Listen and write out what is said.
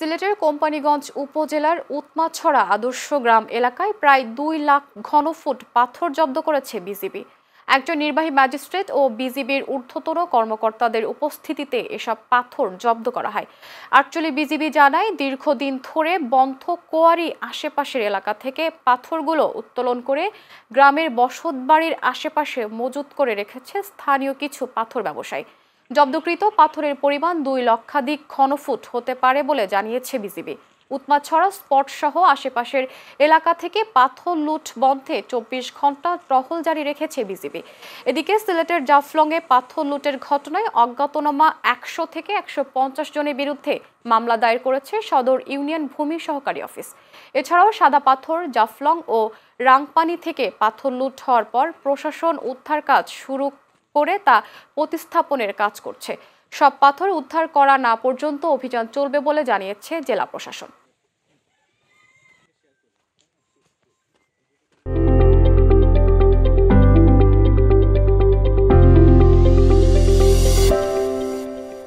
সিলেটের কোম্পানীগঞ্জ উপজেলার উৎমাছড়া আদর্শ গ্রাম এলাকায় প্রায় ২ লাখ ঘনফুট পাথর জব্দ করেছে বিজিবি। একজন নির্বাহী ম্যাজিস্ট্রেট ও বিজিবির ঊর্ধ্বতন কর্মকর্তাদের উপস্থিতিতে এসব পাথর জব্দ করা হয়। আটচল্লি বিজিবি জানায়, দীর্ঘদিন ধরে বন্ধ কোয়ারি আশেপাশের এলাকা থেকে পাথরগুলো উত্তোলন করে গ্রামের বসতবাড়ির আশেপাশে মজুত করে রেখেছে স্থানীয় কিছু পাথর ব্যবসায়ী। জব্দকৃত পাথরের পরিমাণ ২ লক্ষাধিক ঘনফুট হতে পারে বলে জানিয়েছে বিজিবি। উৎমাছড়া স্পট সহ আশেপাশের এলাকা থেকে পাথর লুট বন্ধে ২৪ ঘন্টা টহল জারি রেখেছে বিজিবি। এদিকে সিলেটের জাফলংয়ে পাথর লুটের ঘটনায় অজ্ঞাতনামা ১০০ থেকে ১৫০ জনের বিরুদ্ধে মামলা দায়ের করেছে সদর ইউনিয়ন ভূমি সহকারী অফিস। এছাড়াও সাদা পাথর, জাফলং ও রাংপানি থেকে পাথর লুট হওয়ার পর প্রশাসন উদ্ধার কাজ শুরু করে তা প্রতিস্থাপনের কাজ করছে। সব পাথর উদ্ধার করা না পর্যন্ত অভিযান চলবে বলে জানিয়েছে জেলা প্রশাসন।